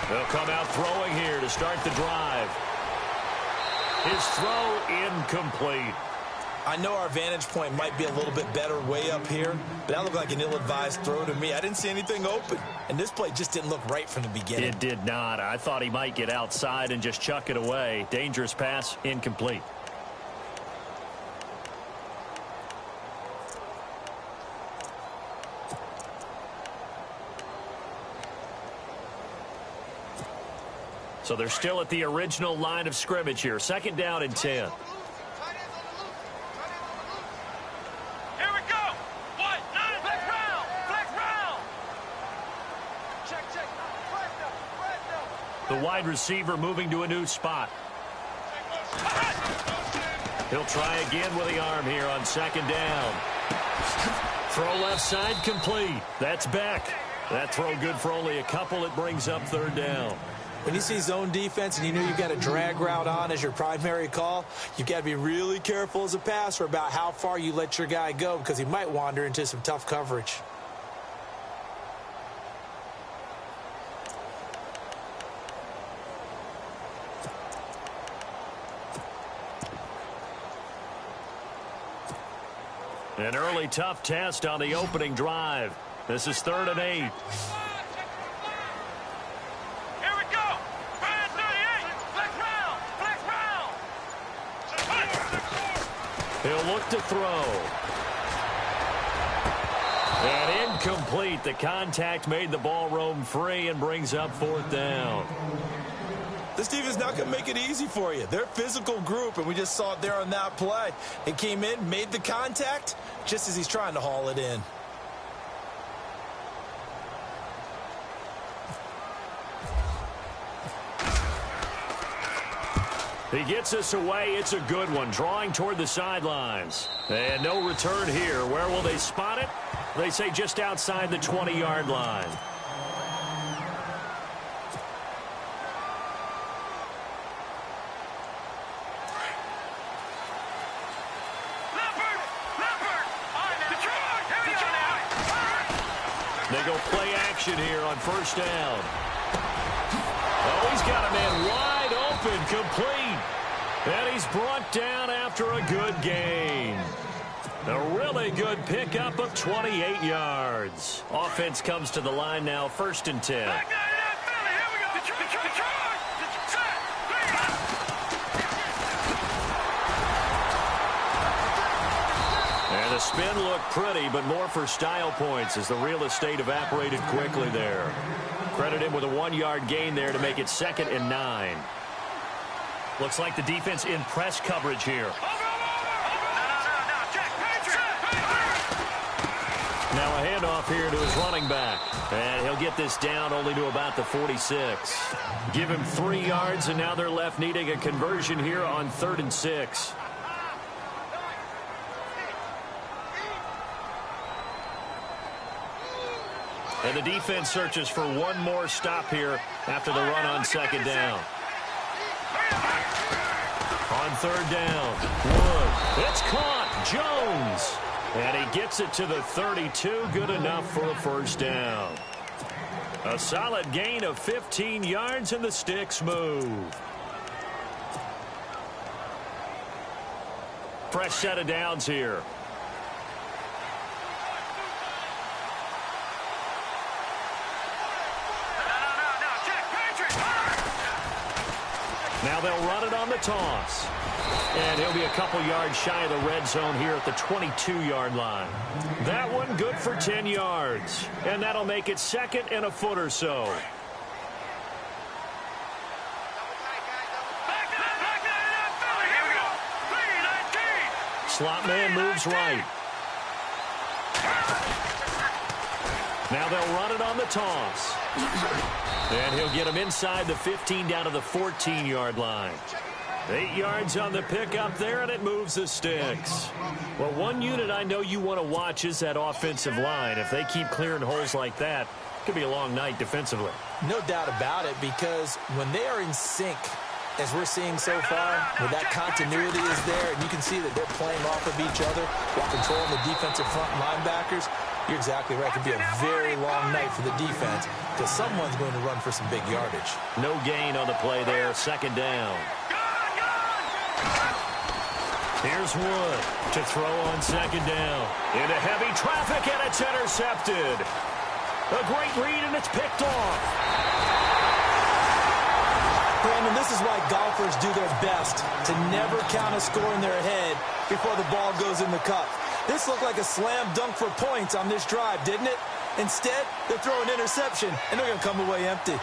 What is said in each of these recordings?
They'll come out throwing here to start the drive. His throw incomplete. I know our vantage point might be a little bit better way up here, but that looked like an ill-advised throw to me. I didn't see anything open, and this play just didn't look right from the beginning. It did not. I thought he might get outside and just chuck it away. Dangerous pass, incomplete. So they're still at the original line of scrimmage here. 2nd down and 10. The wide receiver moving to a new spot. He'll try again with the arm here on 2nd down. Throw left side complete. That's Beck. That throw good for only a couple. It brings up 3rd down. When you see zone defense and you know you've got a drag route on as your primary call, you've got to be really careful as a passer about how far you let your guy go because he might wander into some tough coverage. An early tough test on the opening drive. This is 3rd and 8. Here we go. 38. Flex round. He'll look to throw. And incomplete. The contact made the ball roam free and brings up 4th down. This defense is not going to make it easy for you. They're a physical group, and we just saw it there on that play. It came in, made the contact, just as he's trying to haul it in. He gets us away. It's a good one. Drawing toward the sidelines. And no return here. Where will they spot it? They say just outside the 20-yard line. They go play action here on 1st down. Oh, he's got a man wide open, complete. And he's brought down after a good gain. A really good pickup of 28 yards. Offense comes to the line now, 1st and 10. And the spin looked pretty, but more for style points as the real estate evaporated quickly there. Credit him with a 1-yard gain there to make it 2nd and 9. Looks like the defense in press coverage here. Now a handoff here to his running back. And he'll get this down only to about the 46. Give him 3 yards, and now they're left needing a conversion here on 3rd and 6. And the defense searches for one more stop here after the run on 2nd down. On 3rd down, Wood. It's caught. Jones. And he gets it to the 32. Good enough for a 1st down. A solid gain of 15 yards, and the sticks move. Fresh set of downs here. Now they'll run it on the toss. And he'll be a couple yards shy of the red zone here at the 22-yard line. That one good for 10 yards. And that'll make it 2nd and a foot or so. Slot man moves right. Now they'll run it on the toss. And he'll get him inside the 15 down to the 14-yard line. 8 yards on the pickup there, and it moves the sticks. Well, one unit I know you want to watch is that offensive line. If they keep clearing holes like that, it could be a long night defensively. No doubt about it, because when they are in sync, as we're seeing so far, where that continuity is there, and you can see that they're playing off of each other while controlling the defensive front linebackers, You're exactly right. It could be a very long night for the defense because someone's going to run for some big yardage. No gain on the play there. Second down. Here's Wood to throw on second down. Into heavy traffic, and it's intercepted. A great read, and it's picked off. Brandon, this is why golfers do their best to never count a score in their head before the ball goes in the cup. This looked like a slam dunk for points on this drive, didn't it? Instead, they're throwing interception, and they're going to come away empty.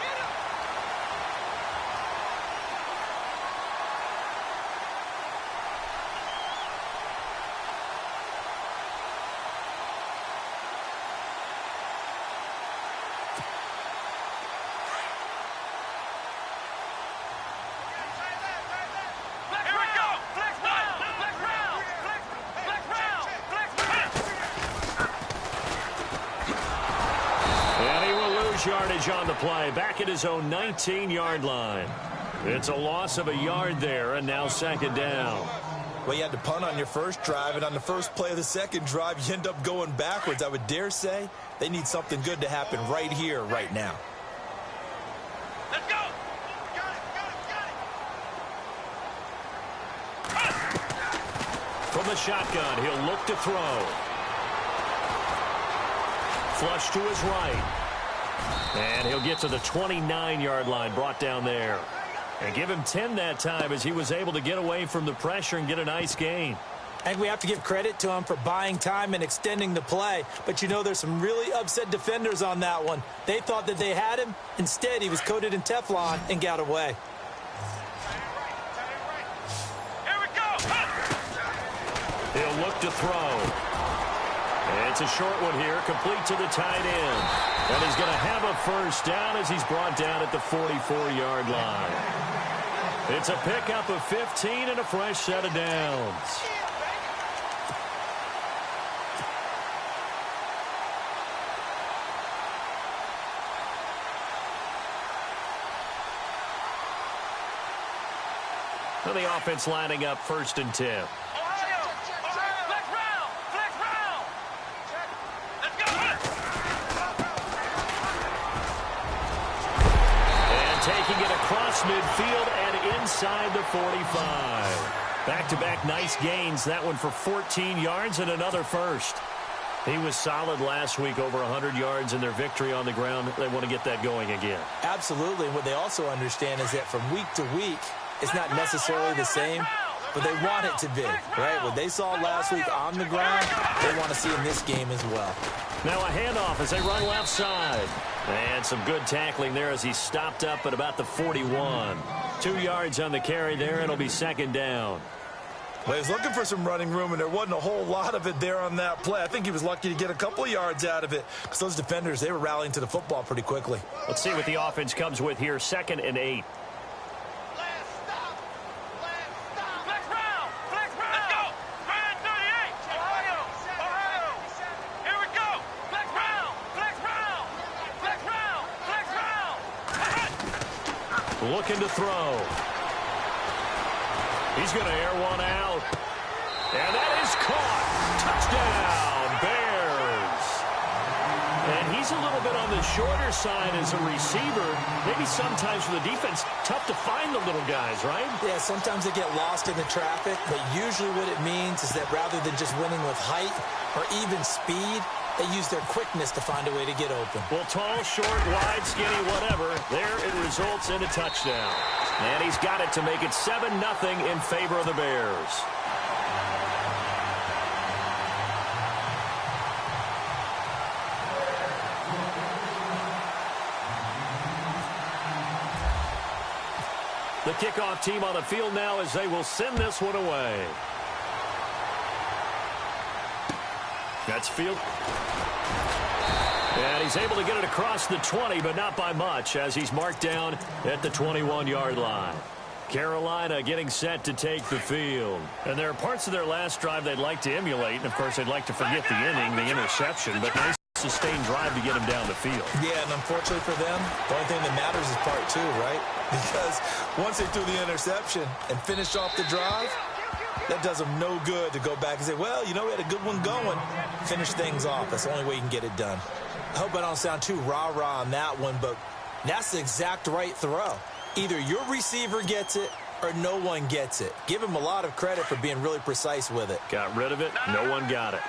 Yardage on the play, back at his own 19-yard line. It's a loss of a yard there, and now second down. Well, you had to punt on your first drive, and on the first play of the second drive, you end up going backwards. I would dare say they need something good to happen right here, right now. Let's go. From the shotgun, he'll look to throw. Flush to his right. And he'll get to the 29-yard line, brought down there. And give him 10 that time as he was able to get away from the pressure and get a nice gain. And we have to give credit to him for buying time and extending the play. But, you know, there's some really upset defenders on that one. They thought that they had him. Instead, he was coated in Teflon and got away. Here we go. He'll look to throw. It's a short one here, complete to the tight end. And he's going to have a first down as he's brought down at the 44-yard line. It's a pickup of 15 and a fresh set of downs. So the offense lining up 1st and 10. Taking it across midfield and inside the 45. Back-to-back nice gains. That one for 14 yards and another first. He was solid last week, over 100 yards in their victory on the ground. They want to get that going again. Absolutely. What they also understand is that from week to week, it's not necessarily the same, but they want it to be, right? What they saw last week on the ground, they want to see in this game as well. Now a handoff as they run left side. And some good tackling there as he stopped up at about the 41. 2 yards on the carry there. It'll be second down. Well, he was looking for some running room, and there wasn't a whole lot of it there on that play. I think he was lucky to get a couple of yards out of it because those defenders, they were rallying to the football pretty quickly. Let's see what the offense comes with here. 2nd and 8. Looking to throw. He's going to air one out. And that is caught. Touchdown, Bears. And he's a little bit on the shorter side as a receiver. Maybe sometimes for the defense, tough to find the little guys, right? Yeah, sometimes they get lost in the traffic, but usually what it means is that rather than just winning with height or even speed, they use their quickness to find a way to get open. Well, tall, short, wide, skinny, whatever. There it results in a touchdown. And he's got it to make it 7-0 in favor of the Bears. The kickoff team on the field now as they will send this one away. That's field. And he's able to get it across the 20, but not by much as he's marked down at the 21-yard line. Carolina getting set to take the field. And there are parts of their last drive they'd like to emulate. And, of course, they'd like to forget the inning, the interception, but nice sustained drive to get them down the field. Yeah, and unfortunately for them, the only thing that matters is part 2, right? Because once they threw the interception and finished off the drive, That does him no good to go back and say, well, you know, we had a good one going. Finish things off. That's the only way you can get it done. I hope I don't sound too rah-rah on that one, but that's the exact right throw. Either your receiver gets it or no one gets it. Give him a lot of credit for being really precise with it. Got rid of it. No one got it.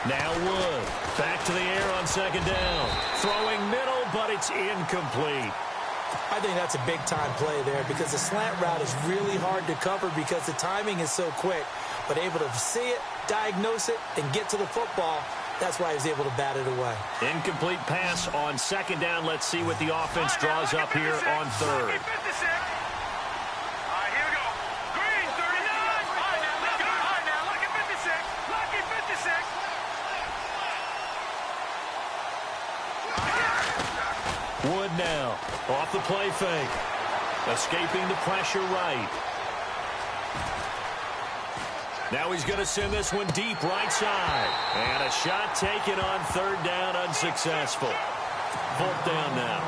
Now Wood. Back to the air on second down. Throwing middle, but it's incomplete. I think that's a big-time play there because the slant route is really hard to cover because the timing is so quick. But able to see it, diagnose it, and get to the football, that's why he was able to bat it away. Incomplete pass on second down. Let's see what the offense draws up here on third. Wood now, off the play fake. Escaping the pressure right. Now he's going to send this one deep right side. And a shot taken on third down, unsuccessful. Fourth down now.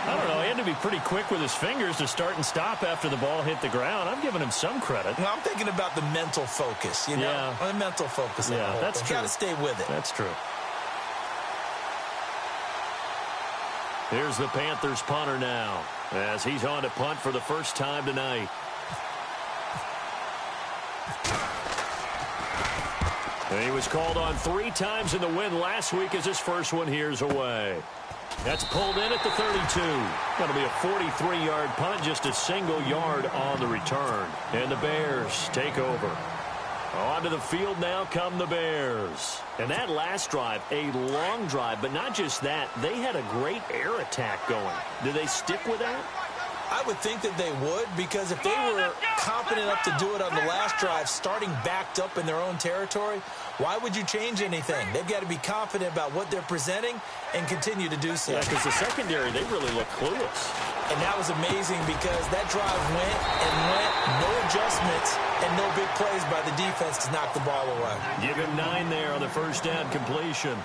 I don't know, he had to be pretty quick with his fingers to start and stop after the ball hit the ground. I'm giving him some credit. Well, I'm thinking about the mental focus, you know? Yeah. The mental focus. Yeah, that's true. You got to stay with it. That's true. Here's the Panthers punter now as he's on to punt for the first time tonight. And he was called on 3 times in the win last week as his first one here's away. That's pulled in at the 32. Going to be a 43-yard punt, just a single yard on the return. And the Bears take over. Onto the field now come the Bears. And that last drive, a long drive, but not just that. They had a great air attack going. Do they stick with that? I would think that they would, because if they were confident enough to do it on the last drive, starting backed up in their own territory, why would you change anything? They've got to be confident about what they're presenting and continue to do so. Yeah, because the secondary, they really look clueless. And that was amazing because that drive went and went, no adjustments, and no big plays by the defense to knock the ball away. Give him 9 there on the first down completion.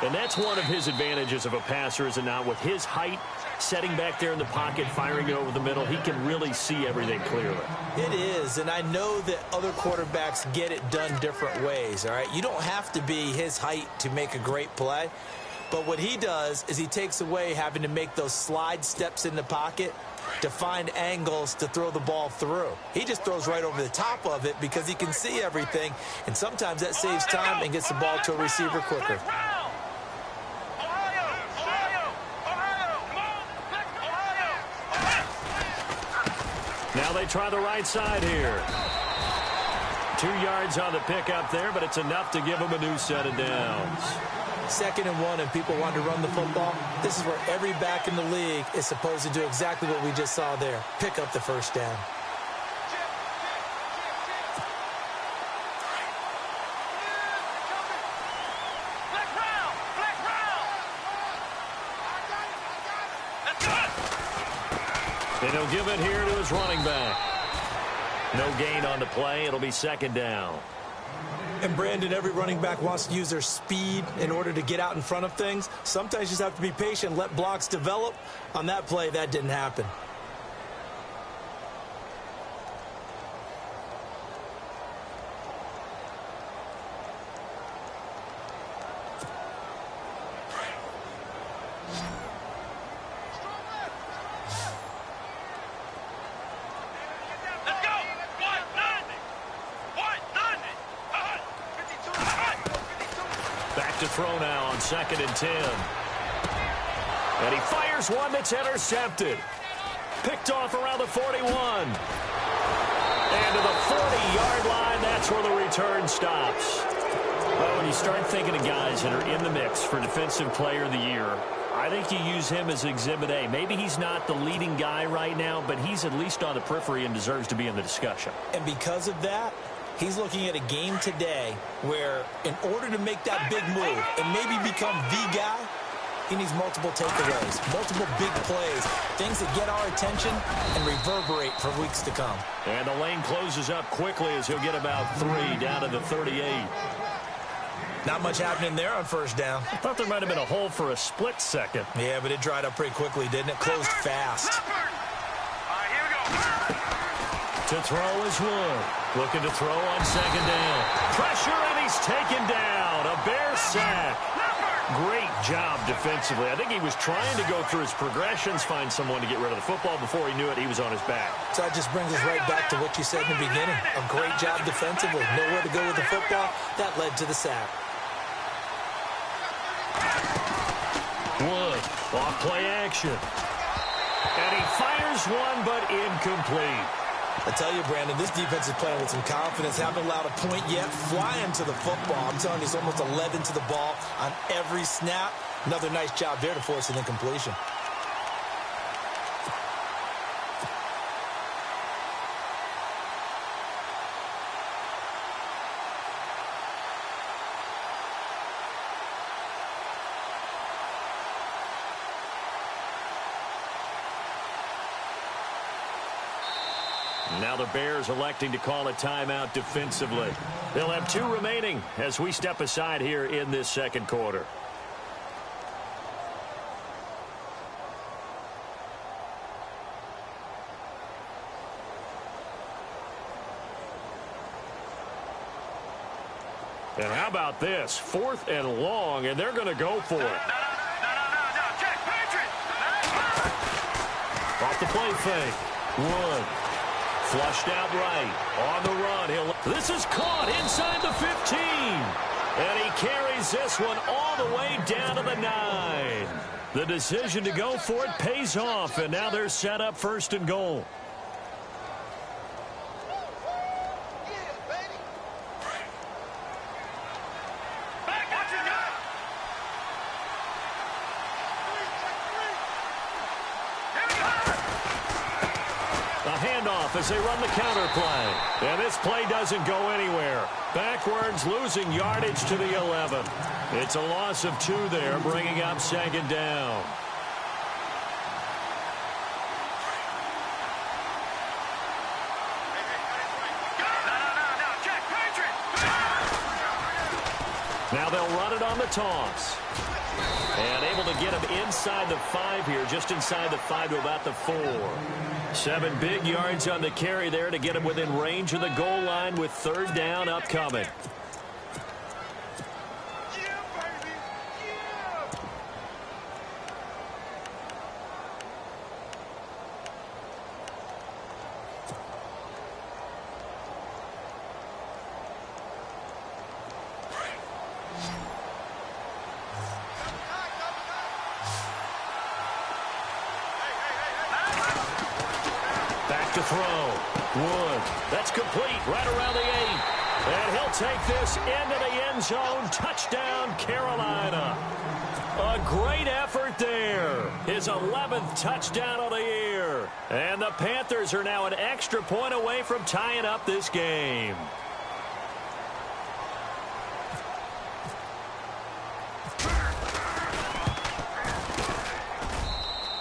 And that's one of his advantages of a passer, is it not? With his height, setting back there in the pocket, firing it over the middle, he can really see everything clearly. It is, and I know that other quarterbacks get it done different ways, all right? You don't have to be his height to make a great play, but what he does is he takes away having to make those slide steps in the pocket to find angles to throw the ball through. He just throws right over the top of it because he can see everything, and sometimes that saves time and gets the ball to a receiver quicker. Now they try the right side here. 2 yards on the pickup there, but it's enough to give them a new set of downs. 2nd and 1, and people want to run the football. This is where every back in the league is supposed to do exactly what we just saw there. Pick up the first down. And he'll give it here to his running back. No gain on the play. It'll be 2nd down. And, Brandon, every running back wants to use their speed in order to get out in front of things. Sometimes you just have to be patient, let blocks develop. On that play, that didn't happen. To throw now on 2nd and 10. And he fires one that's intercepted. Picked off around the 41. And to the 40-yard line, that's where the return stops. Well, when you start thinking of guys that are in the mix for Defensive Player of the Year, I think you use him as Exhibit A. Maybe he's not the leading guy right now, but he's at least on the periphery and deserves to be in the discussion. And because of that, he's looking at a game today where in order to make that big move and maybe become the guy, he needs multiple takeaways, multiple big plays, things that get our attention and reverberate for weeks to come. And the lane closes up quickly as he'll get about 3 down to the 38. Not much happening there on first down. I thought there might have been a hole for a split second. Yeah, but it dried up pretty quickly, didn't it? Closed fast. To throw is Wood. Looking to throw on second down. Pressure, and he's taken down. A Bear sack. Great job defensively. I think he was trying to go through his progressions, find someone to get rid of the football. Before he knew it, he was on his back. So that just brings us right back to what you said in the beginning. A great job defensively. Nowhere to go with the football. That led to the sack. Wood, off play action. And he fires one, but incomplete. I tell you, Brandon, this defense is playing with some confidence. Haven't allowed a point yet. Flying to the football. I'm telling you, it's almost 11 to the ball on every snap. Another nice job there to force an incompletion. Now the Bears electing to call a timeout defensively. They'll have 2 remaining as we step aside here in this second quarter. And how about this? 4th and long, and they're going to go for it. Off the play fake. Wood. Flushed out right. On the run. This is caught inside the 15. And he carries this one all the way down to the 9. The decision to go for it pays off. And now they're set up 1st and goal. As they run the counter play. And this play doesn't go anywhere. Backwards, losing yardage to the 11. It's a loss of 2 there, bringing up 2nd down. Now they'll run it on the toss. And able to get him inside the 5 here, just inside the 5 to about the 4. 7 big yards on the carry there to get him within range of the goal line with 3rd down upcoming. To throw. Wood. That's complete right around the 8. And he'll take this into the end zone. Touchdown, Carolina. A great effort there. His 11th touchdown of the year. And the Panthers are now an extra point away from tying up this game.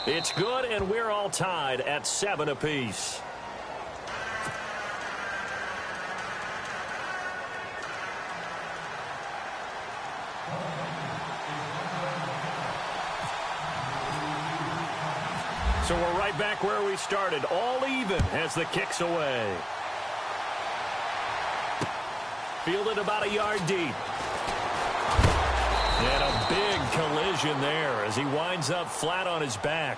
It's good, and we're all tied at 7 apiece. So we're right back where we started, all even as the kick's away. Fielded about a yard deep. And a big collision there as he winds up flat on his back.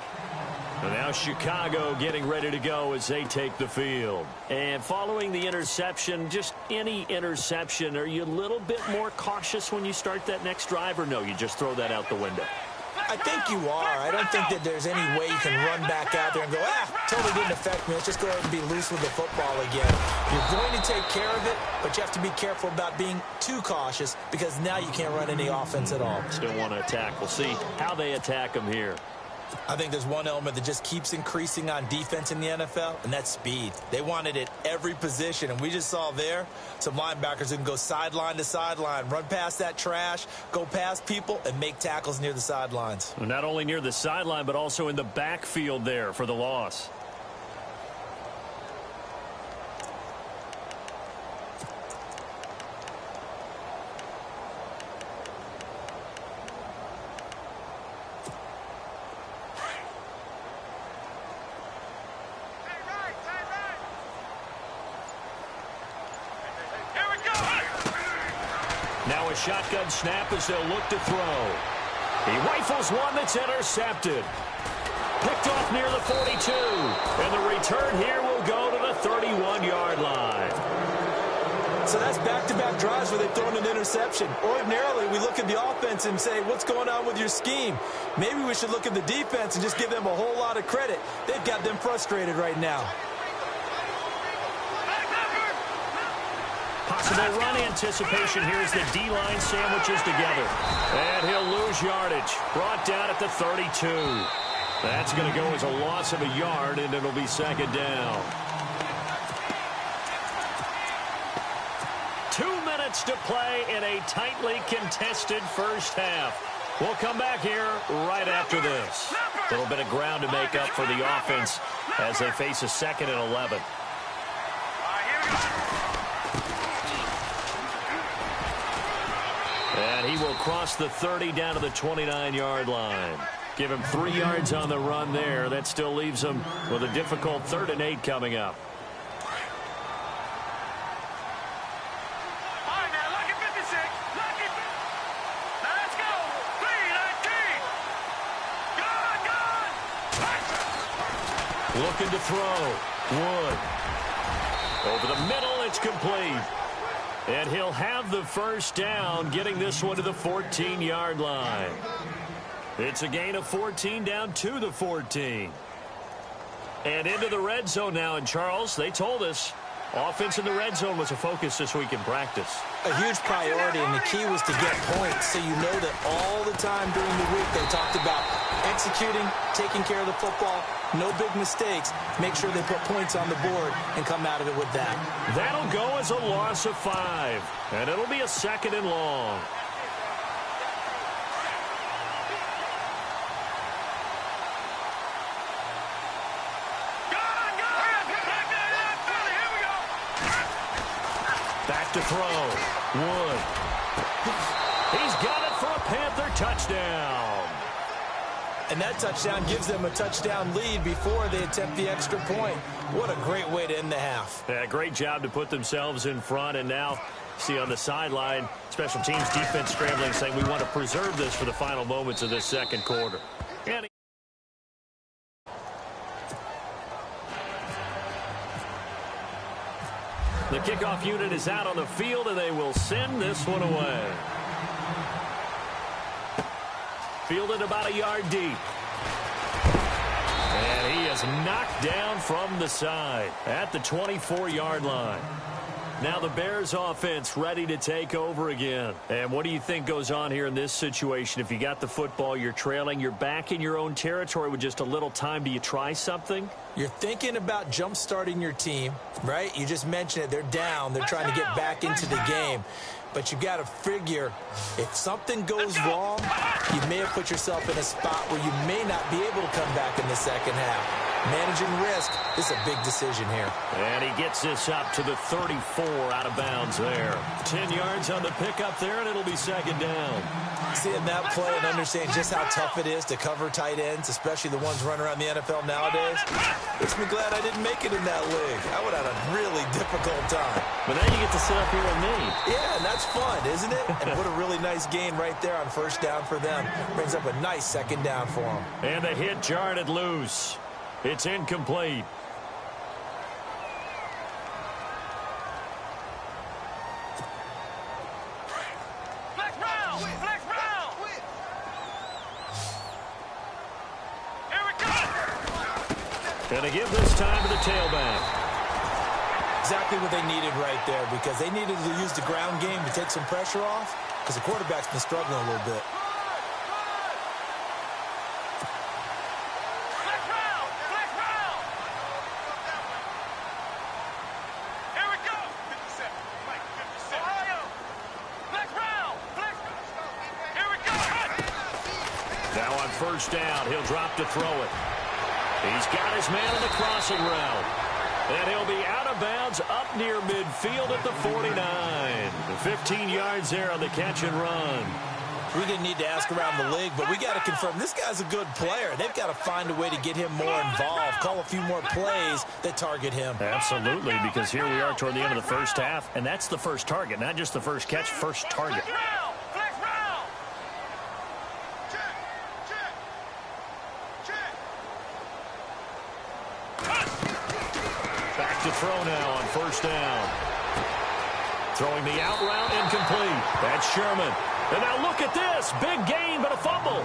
And now Chicago getting ready to go as they take the field. And following the interception, just any interception, are you a little bit more cautious when you start that next drive, or no, you just throw that out the window? I think you are. I don't think that there's any way you can run back out there and go, totally didn't affect me. Let's just go ahead and be loose with the football again. You're going to take care of it, but you have to be careful about being too cautious because now you can't run any offense at all. Still want to attack. We'll see how they attack them here. I think there's one element that just keeps increasing on defense in the NFL, and that's speed. They want it at every position, and we just saw there some linebackers who can go sideline to sideline, run past that trash, go past people, and make tackles near the sidelines. Not only near the sideline, but also in the backfield there for the loss. Now a shotgun snap as they'll look to throw. He rifles one that's intercepted. Picked off near the 42. And the return here will go to the 31-yard line. So that's back-to-back drives where they've thrown an interception. Ordinarily, we look at the offense and say, what's going on with your scheme? Maybe we should look at the defense and just give them a whole lot of credit. They've got them frustrated right now. Possible run anticipation here as the D-line sandwiches together. And he'll lose yardage. Brought down at the 32. That's going to go as a loss of a yard, and it'll be second down. 2 minutes to play in a tightly contested first half. We'll come back here right after this. A little bit of ground to make up for the offense as they face a 2nd and 11. And he will cross the 30 down to the 29-yard line. Give him 3 yards on the run there. That still leaves him with a difficult 3rd and 8 coming up. Looking to throw. Wood. Over the middle, it's complete. And he'll have the first down, getting this one to the 14-yard line. It's a gain of 14 down to the 14. And into the red zone now. And, Charles, they told us offense in the red zone was a focus this week in practice. A huge priority, and the key was to get points. So you know that all the time during the week they talked about executing, taking care of the football, no big mistakes. Make sure they put points on the board and come out of it with that. That'll go as a loss of 5. And it'll be a 2nd and long. Back to throw. Wood. He's got it for a Panther touchdown. And that touchdown gives them a touchdown lead before they attempt the extra point. What a great way to end the half. Yeah, great job to put themselves in front. And now, see on the sideline, special teams defense scrambling, saying we want to preserve this for the final moments of this second quarter. And the kickoff unit is out on the field, and they will send this one away. Fielded about a yard deep. And he is knocked down from the side at the 24-yard line. Now the Bears offense ready to take over again. And what do you think goes on here in this situation? If you got the football, you're trailing, you're back in your own territory with just a little time. Do you try something? You're thinking about jump-starting your team, right? You just mentioned it. They're down. They're trying to get back into the game. But you got to figure if something goes wrong, you may have put yourself in a spot where you may not be able to come back in the second half. Managing risk is a big decision here. And he gets this up to the 34 out of bounds there. 10 yards on the pickup there, and it'll be second down. Seeing that play and understanding just how tough it is to cover tight ends, especially the ones running around the NFL nowadays, makes me glad I didn't make it in that league. I would have had a really difficult time. But then you get to sit up here with me. Yeah, and that's fun, isn't it? And what a really nice gain right there on first down for them. Brings up a nice second down for them. And the hit jarred it loose. It's incomplete. Flex round! Flex round! Here we go! And they give this time to the tailback. Exactly what they needed right there, because they needed to use the ground game to take some pressure off, because the quarterback's been struggling a little bit. First down, he'll drop to throw it. He's got his man in the crossing route. And he'll be out of bounds up near midfield at the 49. 15 yards there on the catch and run. We didn't need to ask around the league, but we got to confirm this guy's a good player. They've got to find a way to get him more involved, call a few more plays that target him. Absolutely, because here we are toward the end of the first half, and that's the first target, not just the first catch, first target. Back to throw now on first down. Throwing the out route incomplete. That's Sherman. And now look at this. Big gain, but a fumble.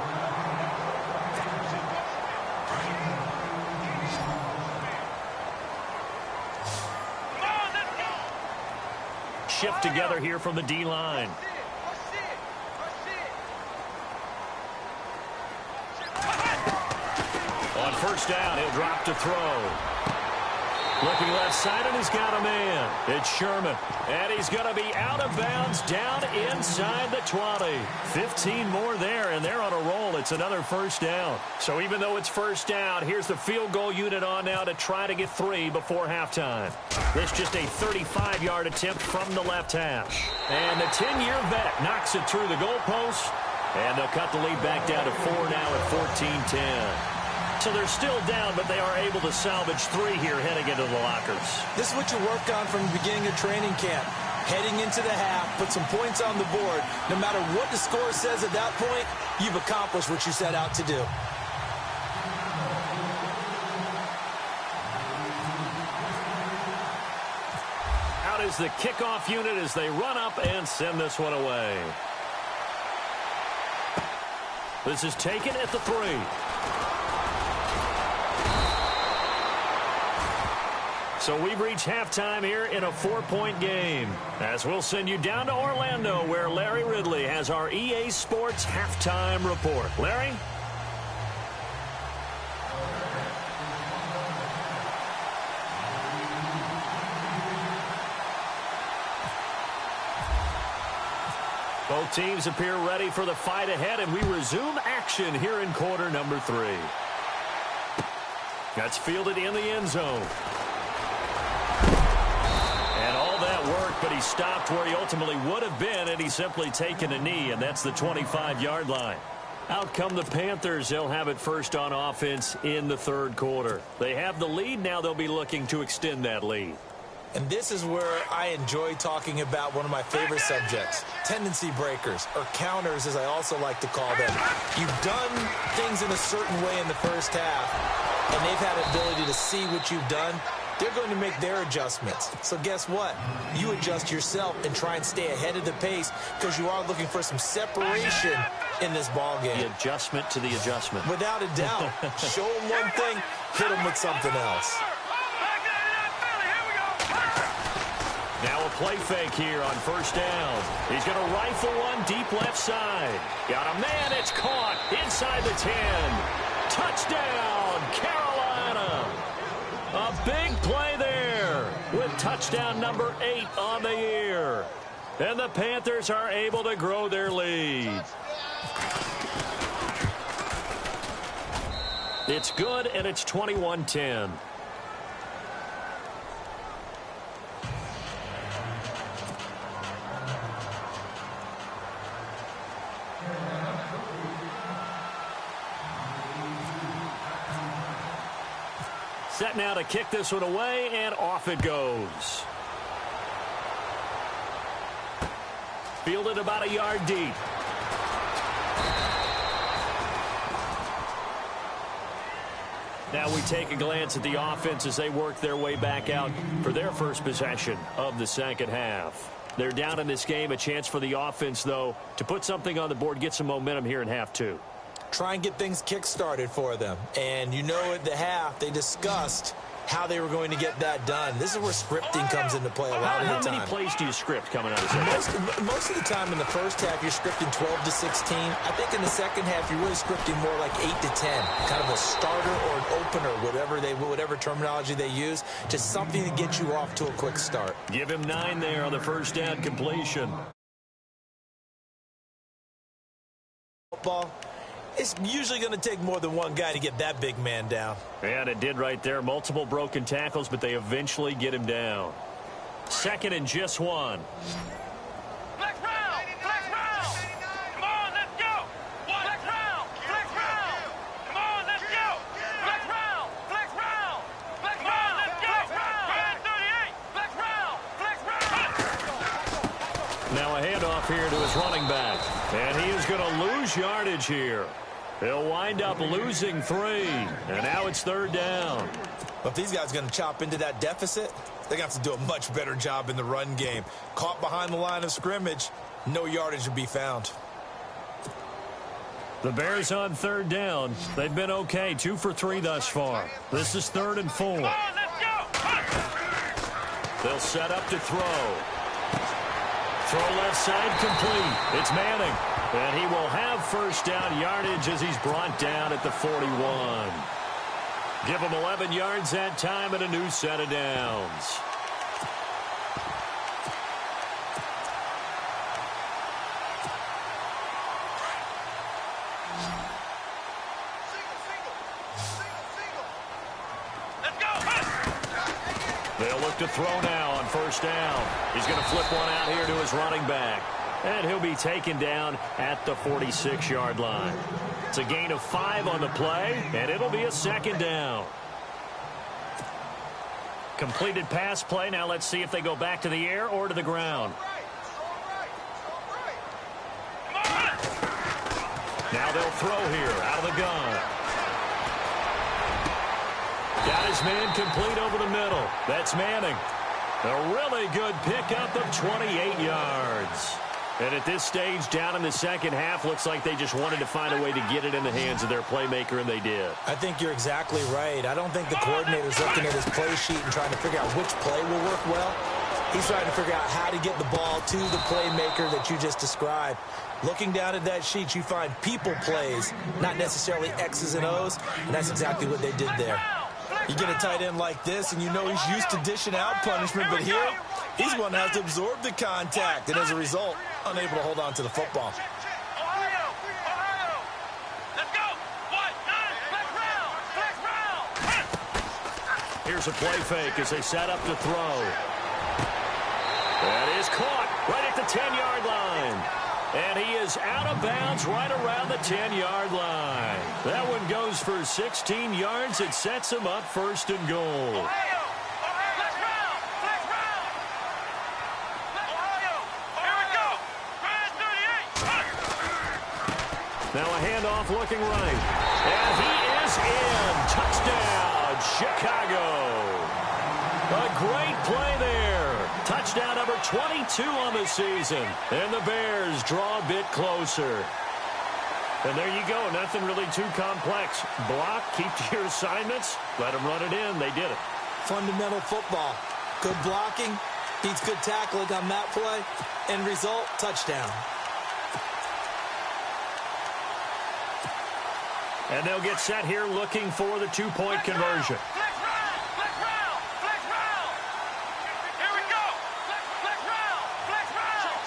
Shift together here from the D-line. On first down, he'll drop to throw. Looking left side, and he's got a man. It's Sherman. And he's going to be out of bounds down inside the 20. 15 more there, and they're on a roll. It's another first down. So even though it's first down, here's the field goal unit on now to try to get 3 before halftime. This just a 35-yard attempt from the left hash. And the 10-year vet knocks it through the goalpost. And they'll cut the lead back down to 4 now at 14-10. So they're still down, but they are able to salvage 3 here heading into the lockers. This is what you work on from the beginning of training camp. Heading into the half, put some points on the board. No matter what the score says at that point, you've accomplished what you set out to do. Out is the kickoff unit as they run up and send this one away. This is taken at the 3. So we've reached halftime here in a 4-point game. As we'll send you down to Orlando, where Larry Ridley has our EA Sports halftime report. Larry? Both teams appear ready for the fight ahead, and we resume action here in quarter number 3. That's fielded in the end zone. But he stopped where he ultimately would have been, and he's simply taken a knee, and that's the 25-yard line. Out come the Panthers. They'll have it first on offense in the third quarter. They have the lead. Now they'll be looking to extend that lead. And this is where I enjoy talking about one of my favorite subjects, tendency breakers, or counters as I also like to call them. You've done things in a certain way in the first half, and they've had the ability to see what you've done. They're going to make their adjustments. So guess what? You adjust yourself and try and stay ahead of the pace because you are looking for some separation in this ball game. The adjustment to the adjustment. Without a doubt. Show them one thing, hit them with something else. Now a play fake here on first down. He's going to rifle one deep left side. Got a man. It's caught inside the 10. Touchdown, Carolina. A big play there with touchdown number 8 on the year. And the Panthers are able to grow their lead. It's good, and it's 21-10. Set now to kick this one away, and off it goes. Fielded about a yard deep. Now we take a glance at the offense as they work their way back out for their first possession of the second half. They're down in this game. A chance for the offense, though, to put something on the board, get some momentum here in half 2. Try and get things kick-started for them. And you know at the half, they discussed how they were going to get that done. This is where scripting comes into play a lot of the time. How many plays do you script coming out of this? Most of the time in the first half, you're scripting 12 to 16. I think in the second half, you're really scripting more like 8 to 10. Kind of a starter or an opener, whatever terminology they use, just something to get you off to a quick start. Give him 9 there on the first down completion. Football. It's usually going to take more than one guy to get that big man down. And it did right there. Multiple broken tackles, but they eventually get him down. Second and just 1. Flex round! Flex round! Come on, let's go! here to his running back. And he is going to lose yardage here. He'll wind up losing 3. And now it's 3rd down. But if these guys are going to chop into that deficit, they're going to have to do a much better job in the run game. Caught behind the line of scrimmage, no yardage to be found. The Bears on 3rd down. They've been okay, 2 for 3 thus far. This is 3rd and 4. Come on, let's go. They'll set up to throw. Throw left side complete. It's Manning. And he will have 1st down yardage as he's brought down at the 41. Give him 11 yards that time and a new set of downs. They'll look to throw now on 1st down. He's going to flip one out here to his running back. And he'll be taken down at the 46-yard line. It's a gain of 5 on the play, and it'll be a 2nd down. Completed pass play. Now let's see if they go back to the air or to the ground. Now they'll throw here out of the gun. Got his man complete over the middle. That's Manning. A really good pickup of 28 yards. And at this stage, down in the second half, looks like they just wanted to find a way to get it in the hands of their playmaker, and they did. I think you're exactly right. I don't think the coordinator's looking at his play sheet and trying to figure out which play will work well. He's trying to figure out how to get the ball to the playmaker that you just described. Looking down at that sheet, you find people plays, not necessarily X's and O's, and that's exactly what they did there. You get a tight end like this, and you know he's used to dishing out punishment, but here, he's one that has to absorb the contact, and as a result, unable to hold on to the football. Ohio! Let's go! 1, 9, flex round! Here's a play fake as they set up to throw. That is caught right at the 10-yard line. And he is out of bounds right around the 10-yard line. That one goes for 16 yards. It sets him up 1st and goal. Ohio! Flex round! Flex round! Ohio! Here we go! Brand 38! Now a handoff looking right. And he is in. Touchdown, Chicago. A great play there. Touchdown number 22 on the season. And the Bears draw a bit closer. And there you go. Nothing really too complex. Block, keep to your assignments, let them run it in. They did it. Fundamental football. Good blocking, beats good tackling on that play. End result, touchdown. And they'll get set here looking for the 2-point conversion. Flex round! Flex round! Flex round! Here we go! Flex round! Flex round!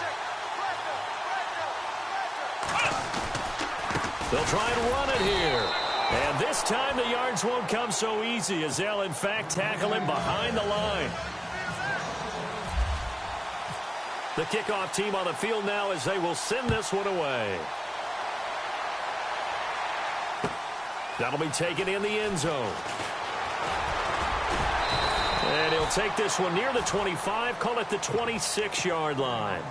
They'll try and run it here. And this time the yards won't come so easy as they'll, in fact, tackle him behind the line. The kickoff team on the field now as they will send this one away. That'll be taken in the end zone. And he'll take this one near the 25, call it the 26-yard line.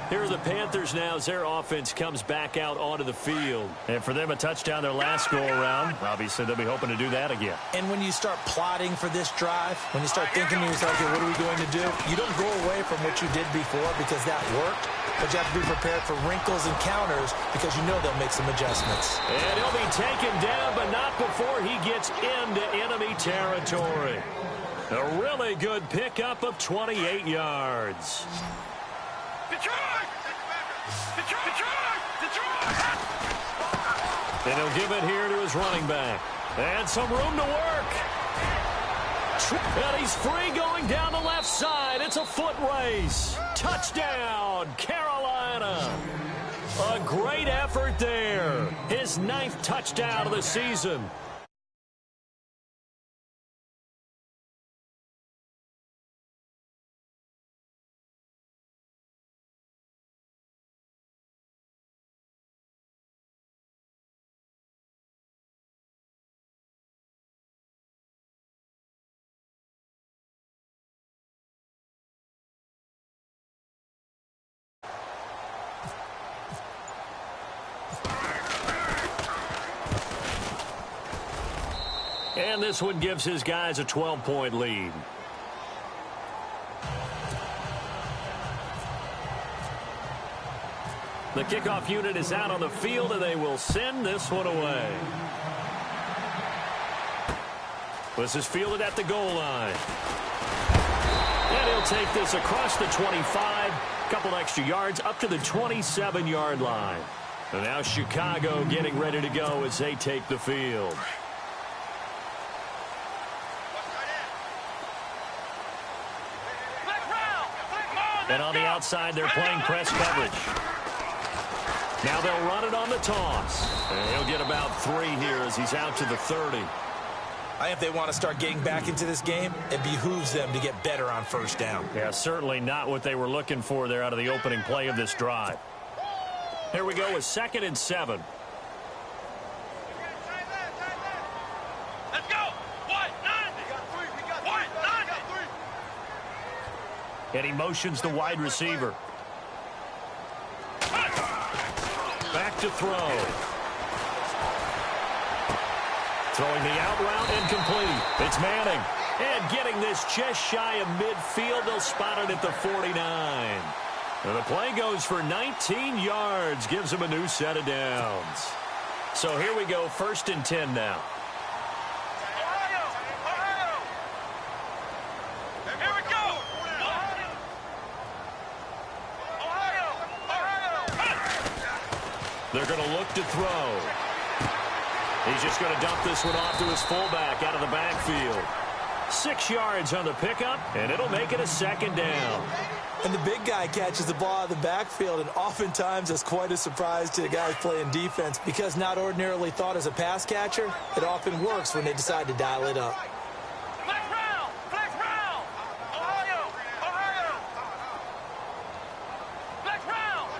Here are the Panthers now as their offense comes back out onto the field. And for them, a touchdown their last go-around. Obviously, they'll be hoping to do that again. And when you start plotting for this drive, when you start thinking to yourself, okay, what are we going to do? You don't go away from what you did before because that worked, but you have to be prepared for wrinkles and counters because you know they'll make some adjustments. And he'll be taken down, but not before he gets into enemy territory. A really good pickup of 28 yards. Detroit! Detroit! Detroit! And he'll give it here to his running back. And some room to work. And he's free going down the left side. It's a foot race. Touchdown, Carolina. A great effort there. His 9th touchdown of the season. And this one gives his guys a 12-point lead. The kickoff unit is out on the field, and they will send this one away. This is fielded at the goal line. And he'll take this across the 25, couple extra yards up to the 27-yard line. And now Chicago getting ready to go as they take the field. And on the outside, they're playing press coverage. Now they'll run it on the toss. And he'll get about 3 here as he's out to the 30. I think if they want to start getting back into this game, it behooves them to get better on first down. Yeah, certainly not what they were looking for there out of the opening play of this drive. Here we go with 2nd and 7. Let's go. What? 90. We got 3. And he motions the wide receiver. Back to throw. Throwing the out route incomplete. It's Manning. And getting this just shy of midfield. They'll spot it at the 49. And the play goes for 19 yards. Gives them a new set of downs. So here we go, 1st and 10 now. Here we go. They're going to look to throw. He's just going to dump this one off to his fullback out of the backfield. 6 yards on the pickup, and it'll make it a 2nd down. And the big guy catches the ball out of the backfield, and oftentimes that's quite a surprise to the guys playing defense because not ordinarily thought as a pass catcher, it often works when they decide to dial it up. Flex round. Ohio. Flex round.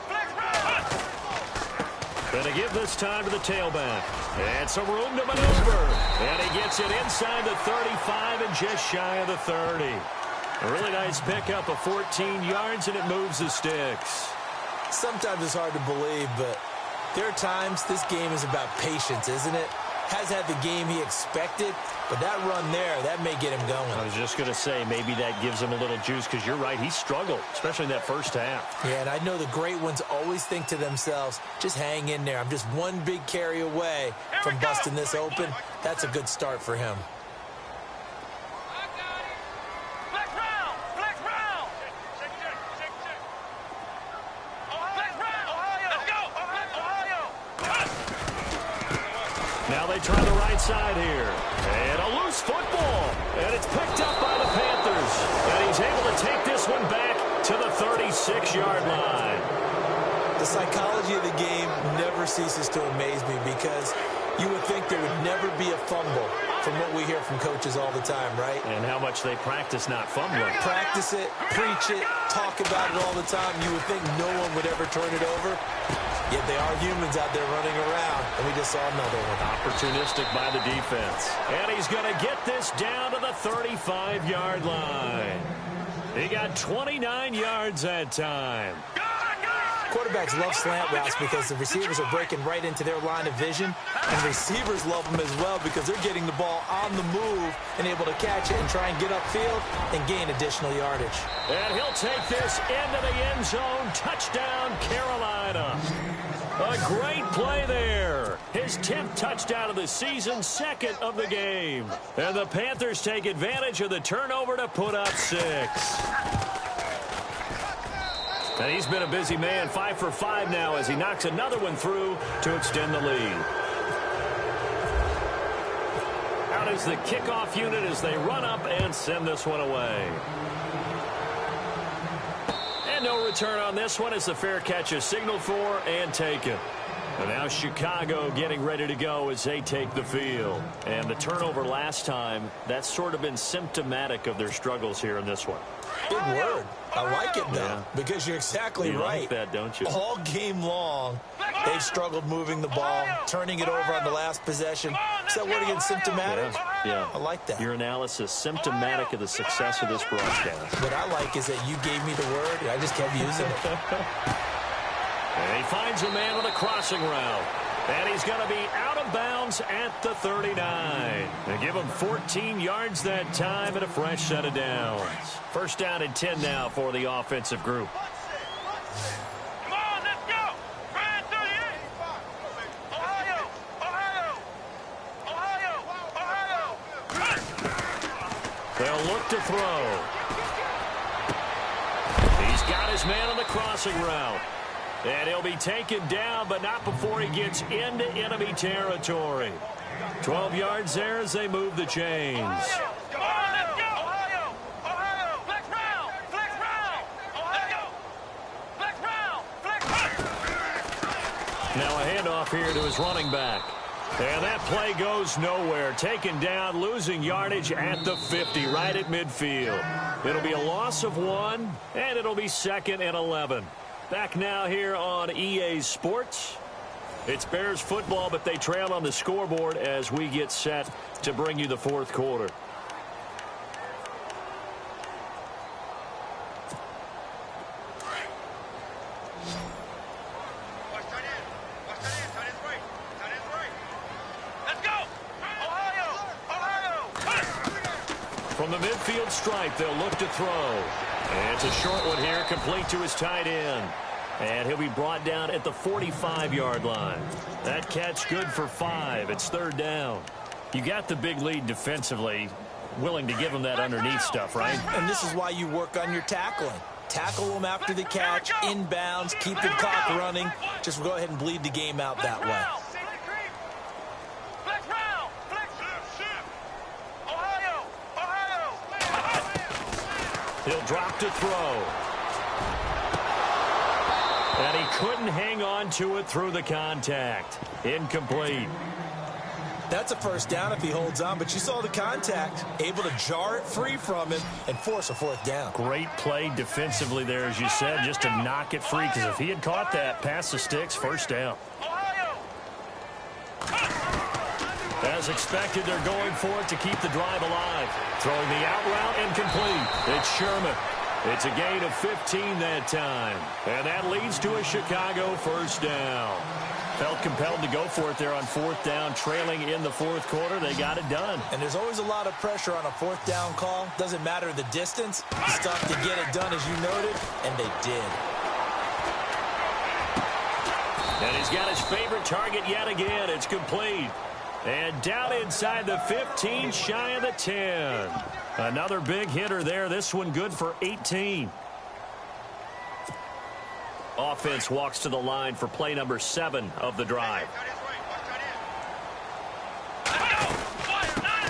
Going to give this time to the tailback. And some room to maneuver. And he gets it inside the 35 and just shy of the 30. A really nice pickup of 14 yards, and it moves the sticks. Sometimes it's hard to believe, but there are times this game is about patience, isn't it? Has had the game he expected, but that run there, that may get him going. I was just going to say, maybe that gives him a little juice because you're right, he struggled, especially in that first half. Yeah, and I know the great ones always think to themselves, just hang in there. I'm just one big carry away from busting this open. That's a good start for him. Now they try the right side here. And a loose football. And it's picked up by the Panthers. And he's able to take this one back to the 36-yard line. The psychology of the game never ceases to amaze me because you would think there would never be a fumble from what we hear from coaches all the time, right? And how much they practice not fumbling. Practice it, preach it, talk about it all the time. You would think no one would ever turn it over. Yet they are humans out there running around, and we just saw another one. Opportunistic by the defense. And he's going to get this down to the 35-yard line. He got 29 yards that time. Quarterbacks love slant routes because the receivers are breaking right into their line of vision, and receivers love them as well because they're getting the ball on the move and able to catch it and try and get upfield and gain additional yardage. And he'll take this into the end zone. Touchdown, Carolina. A great play there. His 10th touchdown of the season, 2nd of the game. And the Panthers take advantage of the turnover to put up 6. And he's been a busy man, 5 for 5 now as he knocks another one through to extend the lead. Out is the kickoff unit as they run up and send this one away. And no return on this one as the fair catch is signaled for and taken. And now Chicago getting ready to go as they take the field. And the turnover last time, that's sort of been symptomatic of their struggles here in this one. Big word. I like it, though, because you're exactly right. You like that, don't you? All game long, they've struggled moving the ball, turning it over on the last possession. Is that word again, symptomatic? Yeah. I like that. Your analysis, symptomatic of the success of this broadcast. What I like is that you gave me the word, and I just kept using it. And he finds a man on a crossing route. And he's going to be out of bounds at the 39. They give him 14 yards that time and a fresh set of downs. First down and 10 now for the offensive group. Come on, let's go. Brand 38. Ohio, Ohio, Ohio, Ohio. They'll look to throw. He's got his man on the crossing route. And he'll be taken down, but not before he gets into enemy territory. 12 yards there as they move the chains. Ohio, come on, let's go. Ohio, Ohio. Flex round, flex round. Ohio, flex round, flex round. Now a handoff here to his running back. And that play goes nowhere. Taken down, losing yardage at the 50, right at midfield. It'll be a loss of 1, and it'll be 2nd and 11. Back now here on EA Sports. It's Bears football, but they trail on the scoreboard as we get set to bring you the fourth quarter. Let's go. Ohio, Ohio. From the midfield stripe, they'll look to throw. And it's a short one here, complete to his tight end. And he'll be brought down at the 45-yard line. That catch good for 5. It's third down. You got the big lead defensively. Willing to give him that underneath stuff, right? And this is why you work on your tackling. Tackle them after the catch, inbounds, keep the clock running. Just go ahead and bleed the game out that way. Flex round, flex. Ohio, Ohio. He'll drop to throw. And he couldn't hang on to it through the contact. Incomplete. That's a first down if he holds on, but you saw the contact. Able to jar it free from him and force a fourth down. Great play defensively there, as you said, just to knock it free. Because if he had caught that, past the sticks, first down. Ohio. As expected, they're going for it to keep the drive alive. Throwing the out route incomplete. It's Sherman. It's a gain of 15 that time. And that leads to a Chicago first down. Felt compelled to go for it there on fourth down, trailing in the fourth quarter. They got it done. And there's always a lot of pressure on a fourth down call. Doesn't matter the distance. It's tough to get it done, as you noted, and they did. And he's got his favorite target yet again. It's complete. And down inside the 15, shy of the 10. Another big hitter there. This one good for 18. Offense walks to the line for play number 7 of the drive.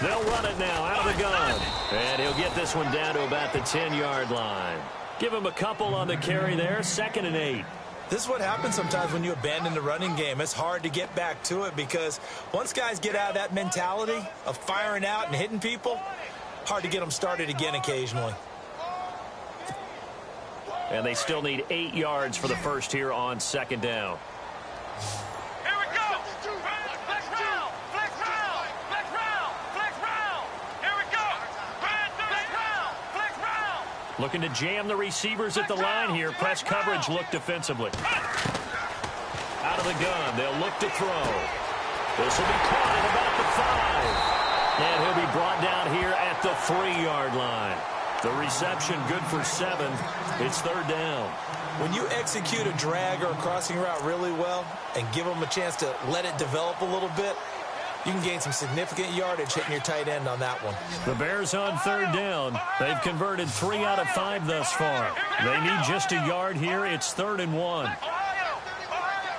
They'll run it now out of the gun. And he'll get this one down to about the 10-yard line. Give him a couple on the carry there. 2nd and 8. This is what happens sometimes when you abandon the running game. It's hard to get back to it because once guys get out of that mentality of firing out and hitting people, hard to get them started again occasionally. And they still need 8 yards for the first here on 2nd down. Here we go. Flex round, flex round, flex round, flex round. Here we go. Flex round, flex round. Looking to jam the receivers at the line here. Press coverage look defensively. Out of the gun, they'll look to throw. This will be caught at about the 5. And he'll be brought down here at the 3-yard line. The reception good for 7. It's third down. When you execute a drag or a crossing route really well and give them a chance to let it develop a little bit, you can gain some significant yardage hitting your tight end on that one. The Bears on third down. They've converted 3 out of 5 thus far. They need just a yard here. It's 3rd and 1. Ohio, Ohio.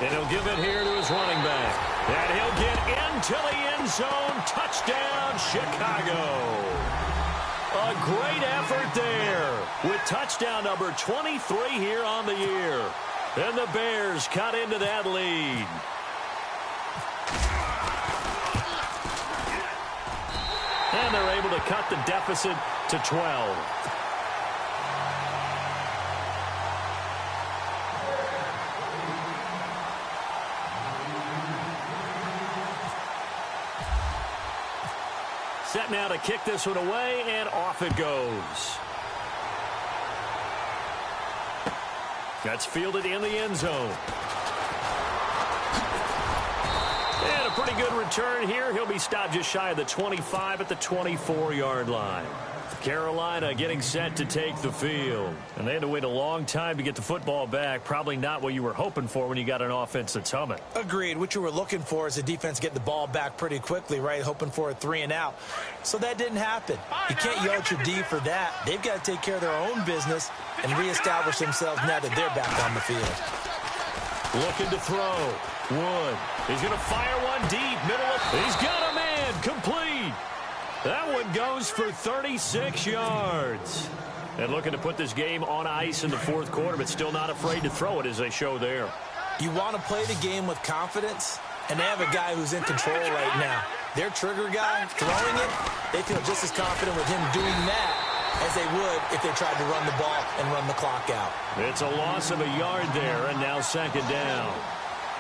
And he'll give it here to his running back. And he'll get into the end zone. Touchdown, Chicago. A great effort there with touchdown number 23 here on the year. And the Bears cut into that lead. And they're able to cut the deficit to 12. Set now to kick this one away, and off it goes. That's fielded in the end zone. And a pretty good return here. He'll be stopped just shy of the 25 at the 24-yard line. Carolina getting set to take the field. And they had to wait a long time to get the football back. Probably not what you were hoping for when you got an offense that's humming. Agreed. What you were looking for is a defense getting the ball back pretty quickly, right? Hoping for a 3 and out. So that didn't happen. You can't yell at your D for that. They've got to take care of their own business and reestablish themselves now that they're back on the field. Looking to throw. Wood. He's going to fire one deep. Middle of. He's got a man. Complete. That one goes for 36 yards. And looking to put this game on ice in the fourth quarter, but still not afraid to throw it as they show there. You want to play the game with confidence, and they have a guy who's in control right now. Their trigger guy throwing it, they feel just as confident with him doing that as they would if they tried to run the ball and run the clock out. It's a loss of a yard there, and now second down.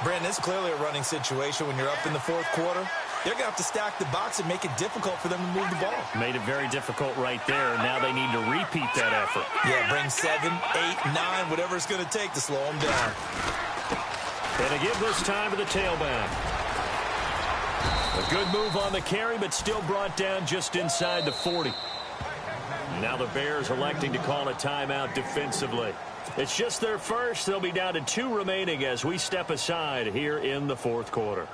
Brandon, it's clearly a running situation when you're up in the fourth quarter. They're going to have to stack the box and make it difficult for them to move the ball. Made it very difficult right there, and now they need to repeat that effort. Yeah, bring 7, 8, 9, whatever it's going to take to slow them down. And to give this time to the tailback. A good move on the carry, but still brought down just inside the 40. Now the Bears electing to call a timeout defensively. It's just their first. They'll be down to 2 remaining as we step aside here in the fourth quarter.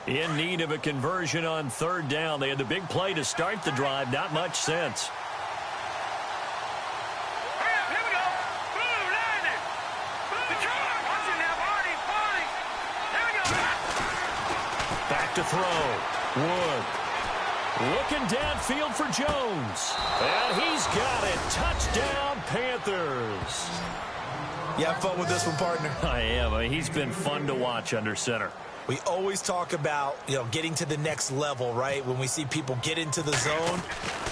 In need of a conversion on third down. They had the big play to start the drive. Not much sense. Here we go. Boom, landed. Boom. Watch it now, Barney. Here we go. Back to throw. Wood. Looking downfield for Jones. And he's got it. Touchdown, Panthers. You have fun with this one, partner? I am. He's been fun to watch under center. We always talk about, getting to the next level, right? When we see people get into the zone,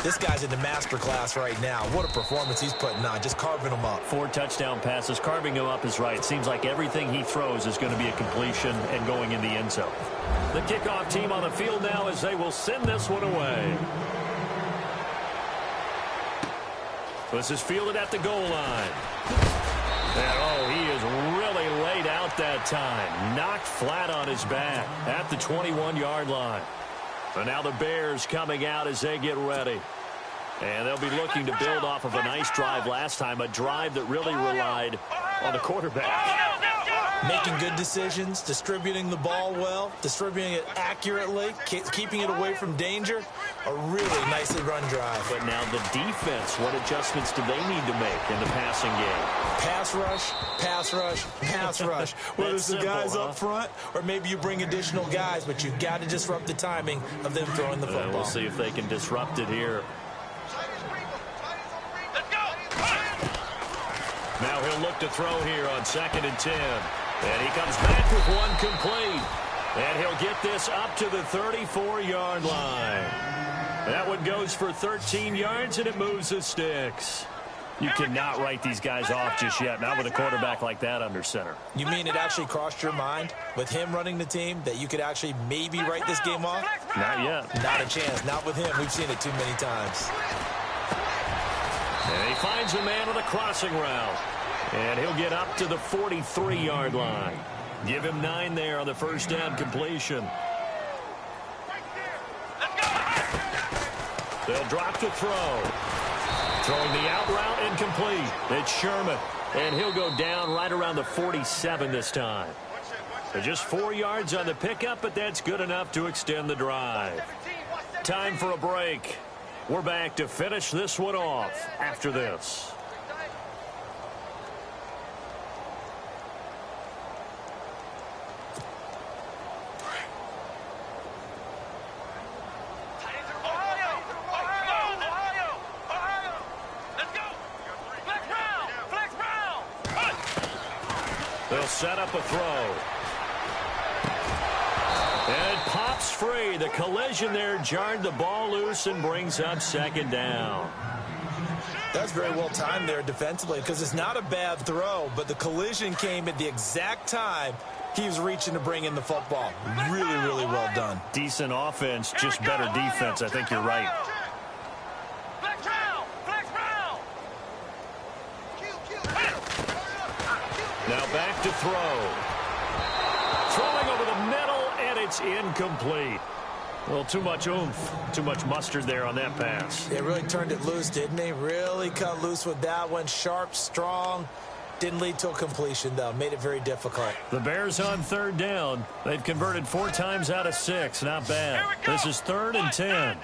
this guy's in the master class right now. What a performance he's putting on, just carving them up. 4 touchdown passes. Carving him up is right. Seems like everything he throws is going to be a completion and going in the end zone. The kickoff team on the field now as they will send this one away. This is fielded at the goal line. And, he is really laid out that time. Knocked flat on his back at the 21-yard line. And now the Bears coming out as they get ready. And they'll be looking to build off of a nice drive last time, a drive that really relied on the quarterback. Making good decisions, distributing the ball well, distributing it accurately, keeping it away from danger. A really nicely run drive. But now the defense, what adjustments do they need to make in the passing game? Pass rush, pass rush, pass rush. Whether it's the guys up front or maybe you bring additional guys, but you've got to disrupt the timing of them throwing the football. We'll see if they can disrupt it here. Now he'll look to throw here on 2nd and 10. And he comes back with one complete. And he'll get this up to the 34-yard line. That one goes for 13 yards, and it moves the sticks. You cannot write these guys off just yet, not with a quarterback like that under center. You mean it actually crossed your mind with him running the team that you could actually maybe write this game off? Not yet. Not a chance. Not with him. We've seen it too many times. And he finds a man on a crossing route. And he'll get up to the 43-yard line. Give him 9 there on the first down completion. They'll drop to throw. Throwing the out route incomplete. It's Sherman. And he'll go down right around the 47 this time. They're just 4 yards on the pickup, but that's good enough to extend the drive. Time for a break. We're back to finish this one off after this. They'll set up a throw. And it pops free. The collision there jarred the ball loose and brings up 2nd down. That's very well timed there defensively because it's not a bad throw, but the collision came at the exact time He was reaching to bring in the football. Really, really well done. Decent offense, just better defense. I think you're right. Flex round. Flex round. Now back to throw. Throwing over the middle, and it's incomplete. Well, too much oomph, too much mustard there on that pass. They really turned it loose, didn't they? Really cut loose with that one. Sharp, strong. Didn't lead to a completion, though. Made it very difficult. The Bears on third down. They've converted 4 times out of 6. Not bad. This is 3rd and 10.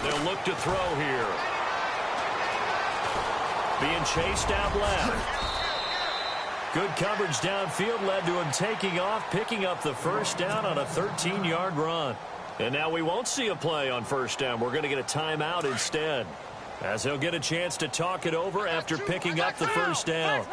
They'll look to throw here. Being chased out left. Good coverage downfield led to him taking off, picking up the first down on a 13-yard run. And now we won't see a play on first down. We're going to get a timeout instead, as he'll get a chance to talk it over after picking up the first down.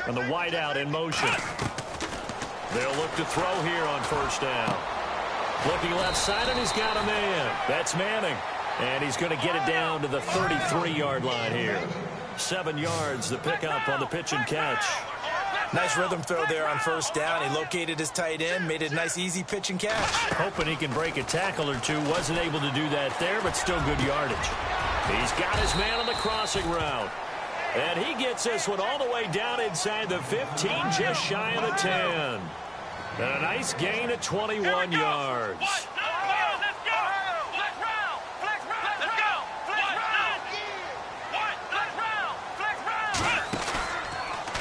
And the wideout in motion. They'll look to throw here on first down. Looking left side, and he's got a man. That's Manning. And he's going to get it down to the 33-yard line here. 7 yards, the pickup on the pitch and catch. Nice rhythm throw there on first down. He located his tight end, made it a nice, easy pitch and catch. Hoping he can break a tackle or two. Wasn't able to do that there, but still good yardage. He's got his man on the crossing route. And he gets this one all the way down inside the 15, just shy of the 10. And a nice gain of 21 yards.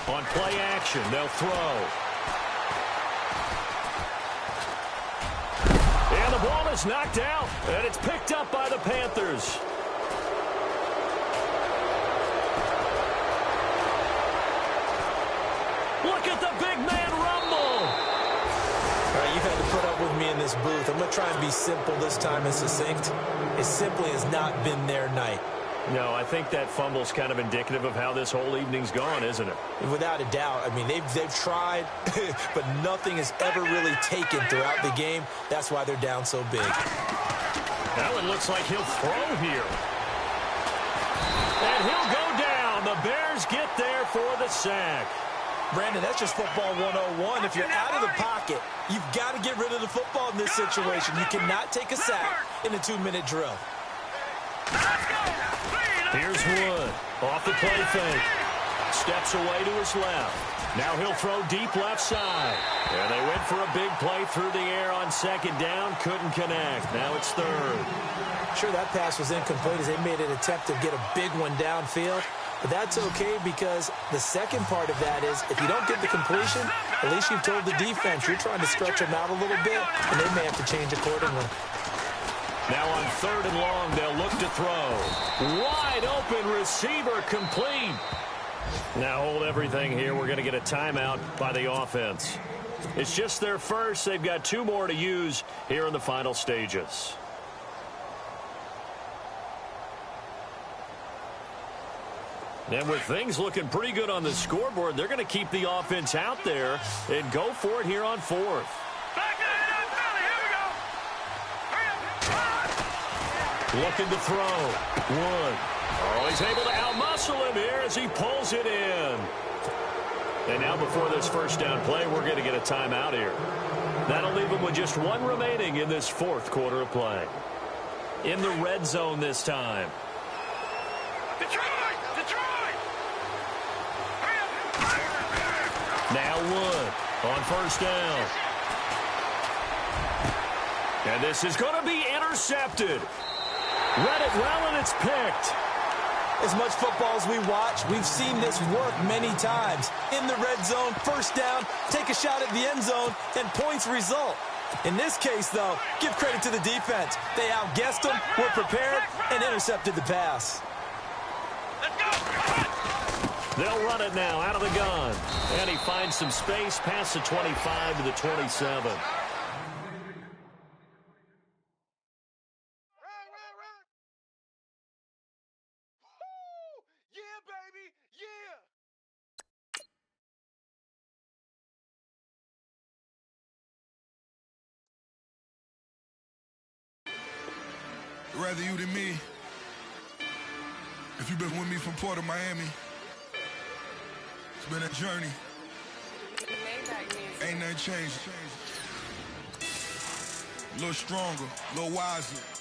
On play action, they'll throw. And the ball is knocked out, and it's picked up by the Panthers. Look at the big man rumble. All right, you've had to put up with me in this booth. I'm going to try and be simple this time and succinct. It simply has not been their night. No, I think that fumble's kind of indicative of how this whole evening's gone, isn't it? Without a doubt. I mean, they've tried, but nothing has ever really taken throughout the game. That's why they're down so big. Now it looks like he'll throw here. And he'll go down. The Bears get there for the sack. Brandon, that's just football 101. If you're out of the pocket, you've got to get rid of the football in this situation. You cannot take a sack in a 2-minute drill. Here's Wood. Off the play fake. Steps away to his left. Now he'll throw deep left side. And they went for a big play through the air on second down. Couldn't connect. Now it's third. Sure, that pass was incomplete as they made an attempt to get a big one downfield. But that's okay because the second part of that is if you don't get the completion, at least you've told the defense you're trying to stretch them out a little bit, and they may have to change accordingly. Now on third and long, they'll look to throw. Wide open receiver complete. Now hold everything here. We're going to get a timeout by the offense. It's just their first. They've got 2 more to use here in the final stages. And with things looking pretty good on the scoreboard, they're going to keep the offense out there and go for it here on fourth. Looking to throw. Wood. Oh, he's able to outmuscle him here as he pulls it in. And now before this first down play, we're going to get a timeout here. That'll leave him with just 1 remaining in this 4th quarter of play. In the red zone this time. Now Wood on first down. And this is going to be intercepted. Read it well, and it's picked. As much football as we watch, we've seen this work many times. In the red zone, first down, take a shot at the end zone, and points result. In this case, though, give credit to the defense. They outguessed them, were prepared, and intercepted the pass. They'll run it now out of the gun. And he finds some space past the 25 to the 27. Yeah, baby, yeah. Rather you than me. If you've been with me from Port of Miami, it's been a journey. Ain't nothing changed. A little stronger, a little wiser.